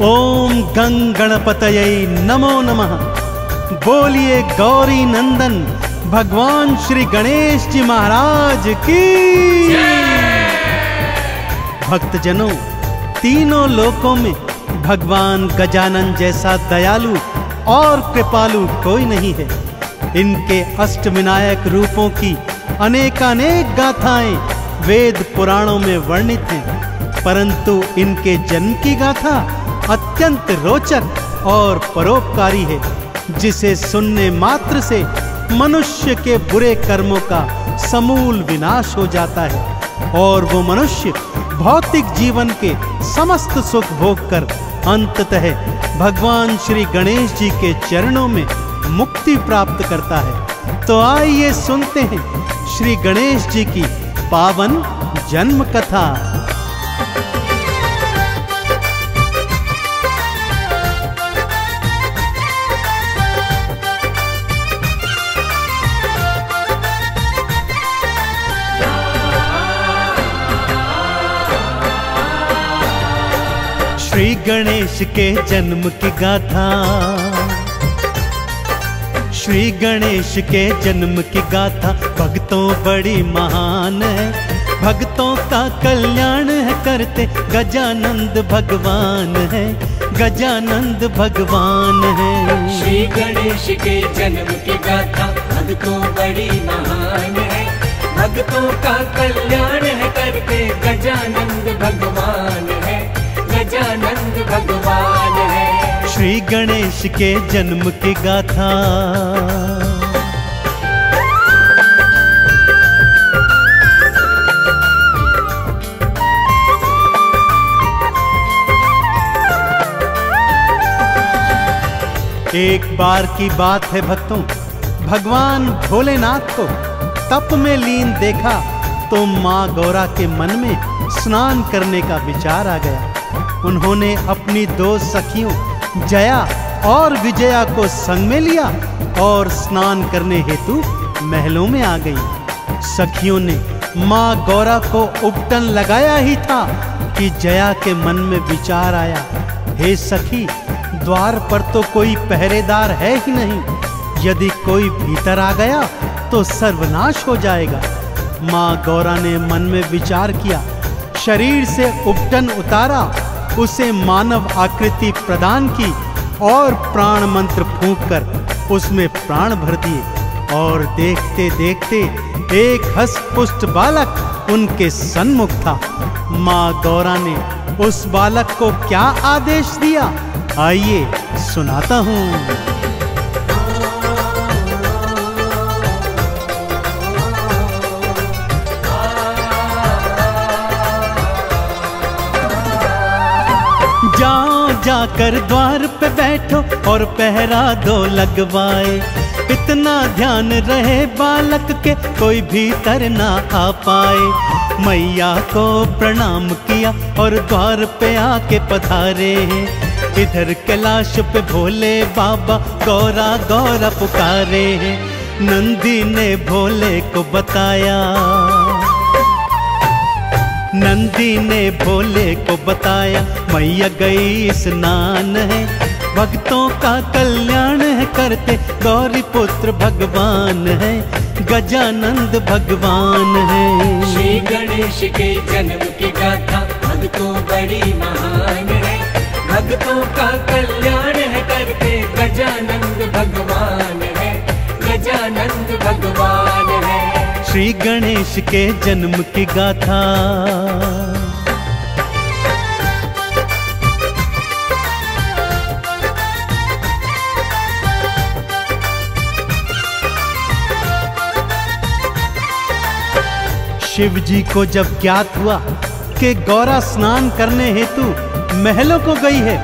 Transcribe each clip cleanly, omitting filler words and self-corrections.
ओम गंग गणपतये नमो नमः। बोलिए गौरी नंदन भगवान श्री गणेश जी महाराज की। भक्तजनों, तीनों लोकों में भगवान गजानन जैसा दयालु और कृपालु कोई नहीं है। इनके अष्टविनायक रूपों की अनेकानेक गाथाएं वेद पुराणों में वर्णित हैं, परंतु इनके जन्म की गाथा अत्यंत रोचक और परोपकारी है, जिसे सुनने मात्र से मनुष्य के बुरे कर्मों का समूल विनाश हो जाता है और वो मनुष्य भौतिक जीवन के समस्त सुख भोग कर अंततः भगवान श्री गणेश जी के चरणों में मुक्ति प्राप्त करता है। तो आइए सुनते हैं श्री गणेश जी की पावन जन्म कथा। श्री गणेश के जन्म की गाथा। श्री गणेश के जन्म की गाथा भक्तों बड़ी महान है, भक्तों का कल्याण है करते गजानंद भगवान है, गजानंद भगवान है। श्री गणेश के जन्म की गाथा भक्तों बड़ी महान है, भक्तों का कल्याण है करते गजानंद भगवान है, गजानंद भगवान है। श्री गणेश के जन्म की गाथा। एक बार की बात है भक्तों, भगवान भोलेनाथ को तप में लीन देखा तो माँ गौरा के मन में स्नान करने का विचार आ गया। उन्होंने अपनी दो सखियों जया और विजया को संग में लिया और स्नान करने हेतु महलों में आ गई। सखियों ने माँ गौरा को उपटन लगाया ही था कि जया के मन में विचार आया, हे सखी, द्वार पर तो कोई पहरेदार है ही नहीं, यदि कोई भीतर आ गया तो सर्वनाश हो जाएगा। माँ गौरा ने मन में विचार किया, शरीर से उपटन उतारा, उसे मानव आकृति प्रदान की और प्राण मंत्र फूंककर उसमें प्राण भर दिए और देखते देखते एक हष्ट-पुष्ट बालक उनके सन्मुख था। माँ गौरा ने उस बालक को क्या आदेश दिया, आइए सुनाता हूँ। जाकर द्वार पे बैठो और पहरा दो लगवाए, इतना ध्यान रहे बालक के कोई भीतर ना आ पाए। मैया को प्रणाम किया और द्वार पे आके पधारे हैं, इधर कैलाश पे भोले बाबा गौरा गौरा पुकारे हैं। नंदी ने भोले को बताया, नंदी ने भोले को बताया, मैया गई स्नान है, भक्तों का कल्याण है करते गौरी पुत्र भगवान है, गजानंद भगवान है। श्री गणेश के जन्म की गाथा भक्तों बड़ी महान है, भक्तों का कल्याण है करते गजानंद भगवान है, गजानंद भगवान है। श्री गणेश के जन्म की गाथा। शिव जी को जब ज्ञात हुआ कि गौरा स्नान करने हेतु महलों को गई है,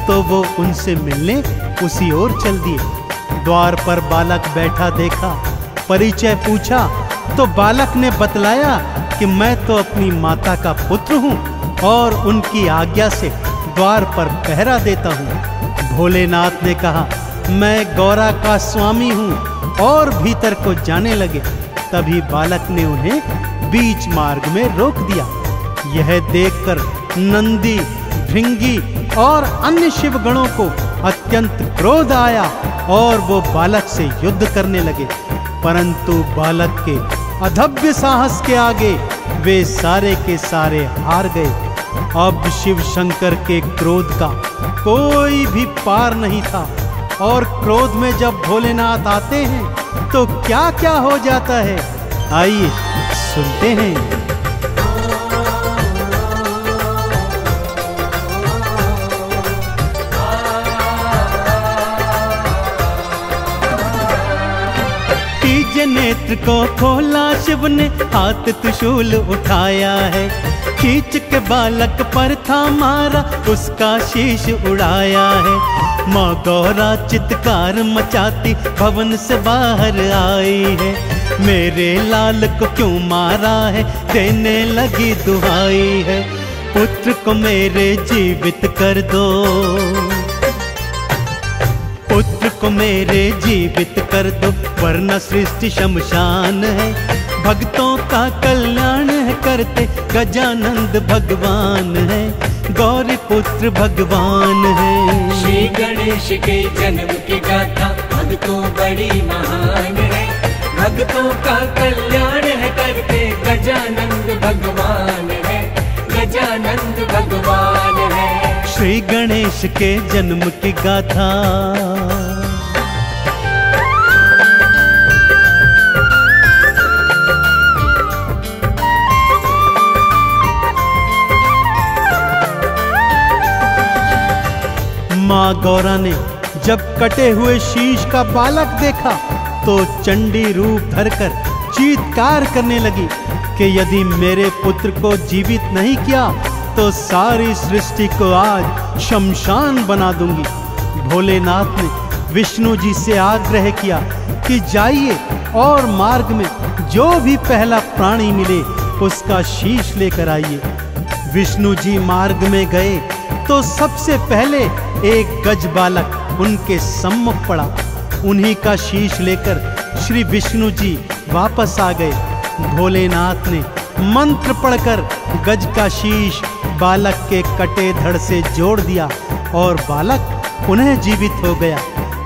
तो वो उनसे मिलने उसी ओर चल दिए। द्वार पर बालक बैठा देखा, परिचय पूछा तो बालक ने बतलाया कि मैं तो अपनी माता का पुत्र हूँ और उनकी आज्ञा से द्वार पर पहरा देता हूँ। भोलेनाथ ने कहा, मैं गौरा का स्वामी हूँ, और भीतर को जाने लगे। तभी बालक ने उन्हें बीच मार्ग में रोक दिया। यह देखकर नंदी, भृंगी और अन्य शिव गणों को अत्यंत क्रोध आया और वो बालक से युद्ध करने लगे, परंतु बालक के अधभ्य साहस के आगे वे सारे के सारे हार गए। अब शिव शंकर के क्रोध का कोई भी पार नहीं था, और क्रोध में जब भोलेनाथ आते हैं तो क्या क्या हो जाता है, आइए सुनते हैं। तीजे नेत्र को खोला शिव ने, हाथ त्रिशूल उठाया है, खींच के बालक पर था मारा, उसका शीश उड़ाया है। माँ गौरा चित्कार मचाती भवन से बाहर आई है, मेरे लाल को क्यों मारा है, देने लगी दुहाई है। पुत्र को मेरे जीवित कर दो, पुत्र को मेरे जीवित कर दो, वरना सृष्टि शमशान है। भक्तों का कल्याण है करते गजानंद भगवान है, गौरी पुत्र भगवान है। श्री गणेश के जन्म की गाथा भक्तों बड़ी महान है, भक्तों का कल्याण है करते गजानंद भगवान है, गजानंद भगवान है। श्री गणेश के जन्म की गाथा। माँ गौरा ने जब कटे हुए शीश का बालक देखा तो चंडी रूप धरकर चीत्कार करने लगी कि यदि मेरे पुत्र को जीवित नहीं किया तो सारी सृष्टि को आज शमशान बना दूंगी। भोलेनाथ ने विष्णु जी से आग्रह किया कि जाइए और मार्ग में जो भी पहला प्राणी मिले उसका शीश लेकर आइए। विष्णु जी मार्ग में गए तो सबसे पहले एक गज बालक उनके सम्मुख पड़ा। उन्हीं का शीश लेकर श्री विष्णु जी वापस आ गए। भोलेनाथ ने मंत्र पढ़कर गज का शीश बालक के कटे धड़ से जोड़ दिया और बालक पुनः जीवित हो गया।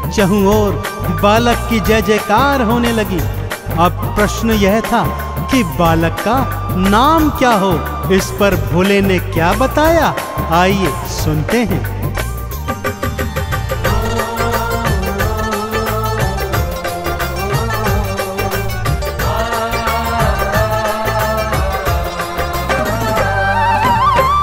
चहुं ओर बालक की जय जयकार होने लगी। अब प्रश्न यह था कि बालक का नाम क्या हो। इस पर भोले ने क्या बताया, आइए सुनते हैं।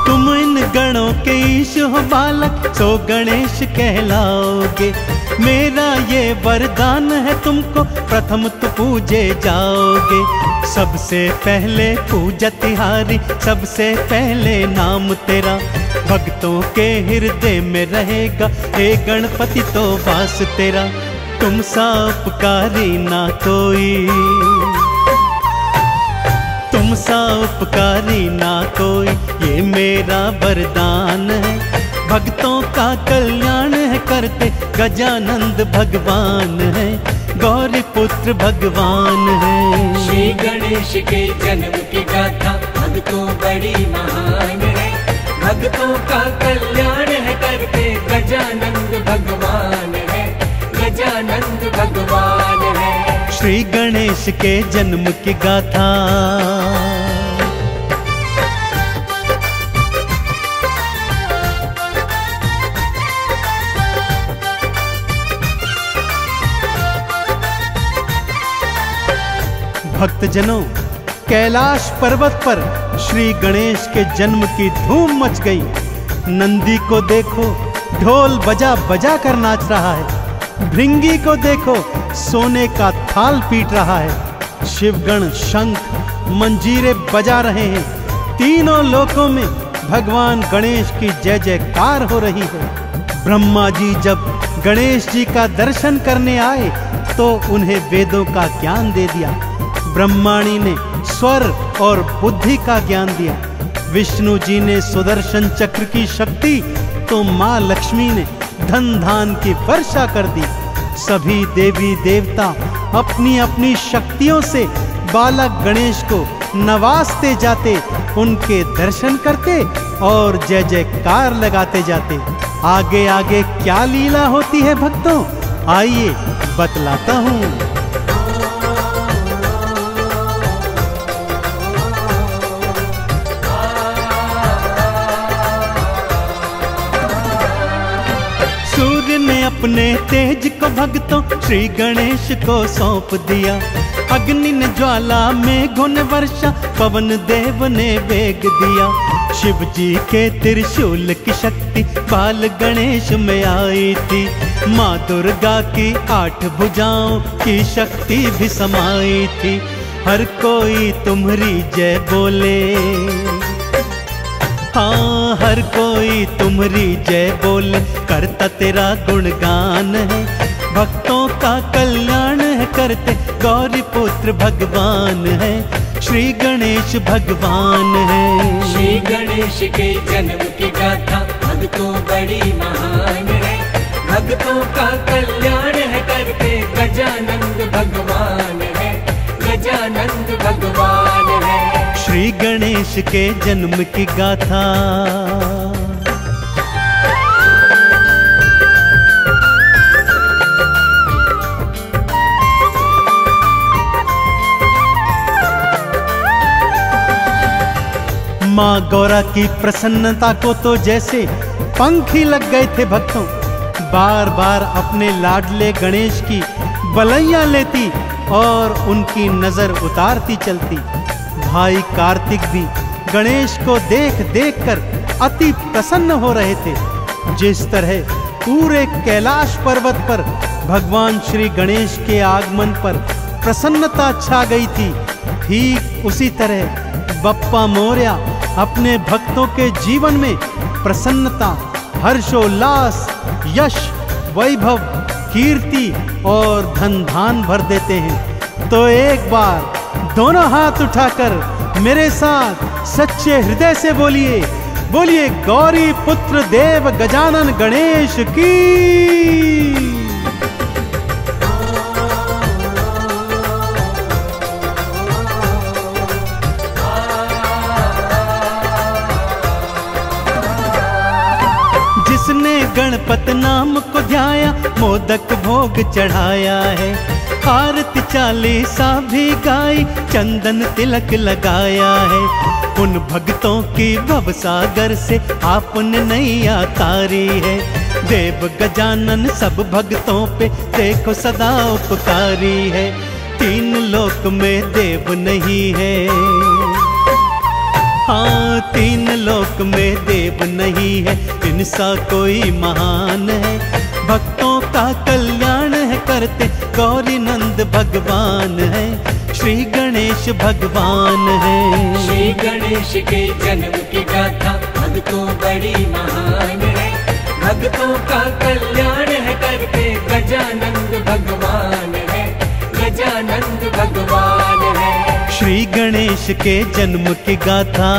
तुम इन गणों के ईश हो बालक, सो गणेश कहलाओगे। मेरा ये वरदान है तुमको, प्रथम तो पूजे जाओगे। सबसे पहले पूजा तिहारी, सबसे पहले नाम तेरा भक्तों के हृदय में रहेगा। हे गणपति तो वास तेरा, तुम सा उपकारी ना कोई, तुम सा उपकारी ना कोई, ये मेरा वरदान है। भक्तों का कल्याण है करते गजानंद भगवान है, गौरी पुत्र भगवान है। श्री गणेश के जन्म की गाथा भक्तों बड़ी महान है, भक्तों का कल्याण है करते गजानंद भगवान है, गजानंद भगवान है। श्री गणेश के जन्म की गाथा। भक्तजनों, कैलाश पर्वत पर श्री गणेश के जन्म की धूम मच गई। नंदी को देखो ढोल बजा बजा कर नाच रहा है, भृंगी को देखो सोने का थाल पीट रहा है, शिवगण शंख मंजीरे बजा रहे हैं। तीनों लोकों में भगवान गणेश की जय जयकार हो रही है। ब्रह्मा जी जब गणेश जी का दर्शन करने आए तो उन्हें वेदों का ज्ञान दे दिया। ब्रह्माणी ने स्वर और बुद्धि का ज्ञान दिया। विष्णु जी ने सुदर्शन चक्र की शक्ति तो माँ लक्ष्मी ने धन धान की वर्षा कर दी। सभी देवी देवता अपनी अपनी शक्तियों से बालक गणेश को नवाजते जाते, उनके दर्शन करते और जय जयकार लगाते जाते। आगे आगे क्या लीला होती है भक्तों, आइए बतलाता हूँ। सूर्य ने अपने तेज को भक्तों श्री गणेश को सौंप दिया। अग्नि ने ज्वाला मेघों ने वर्षा, पवन देव ने वेग दिया। शिव जी के त्रिशूल की शक्ति बाल गणेश में आई थी। माँ दुर्गा की 8 भुजाओं की शक्ति भी समाई थी। हर कोई तुम्हारी जय बोले, हाँ हर कोई तुम्हारी जय बोले, करता तेरा गुणगान है। भक्तों का कल्याण है करते, गौरी पुत्र भगवान है, श्री गणेश भगवान है। श्री गणेश के जन्म की गाथा भक्तों बड़ी महान है। भक्तों का कल्याण है करते, गजानंद भगवान है, गजानंद भगवान है। श्री गणेश के जन्म की गाथा। माँ गौरा की प्रसन्नता को तो जैसे पंख ही लग गए थे भक्तों। बार बार अपने लाडले गणेश की बलैया लेती और उनकी नजर उतारती चलती। भाई कार्तिक भी गणेश को देख देख कर अति प्रसन्न हो रहे थे। जिस तरह पूरे कैलाश पर्वत पर भगवान श्री गणेश के आगमन पर प्रसन्नता छा गई थी, ठीक उसी तरह बप्पा मोरया अपने भक्तों के जीवन में प्रसन्नता, हर्षोल्लास, यश, वैभव, कीर्ति और धन धान भर देते हैं। तो एक बार दोनों हाथ उठाकर मेरे साथ सच्चे हृदय से बोलिए, बोलिए गौरी पुत्र देव गजानन गणेश की। जिसने गणपत नाम को ध्याया, मोदक भोग चढ़ाया है। आरती चालीसा भी गाई, चंदन तिलक लगाया है। उन भक्तों की भवसागर से आपने नैया तारी है। देव गजानन सब भक्तों पे देखो सदा उपकारी है। 3 लोक में देव नहीं है, हाँ 3 लोक में देव नहीं है, इनसा कोई महान है। भक्तों का कल्याण है करते, गौरी नंद भगवान है, श्री गणेश भगवान है। श्री गणेश के जन्म की गाथा भक्तों बड़ी महान है। भक्तों का कल्याण है करते, गजानंद भगवान है, गजानंद भगवान है। श्री गणेश के जन्म की गाथा।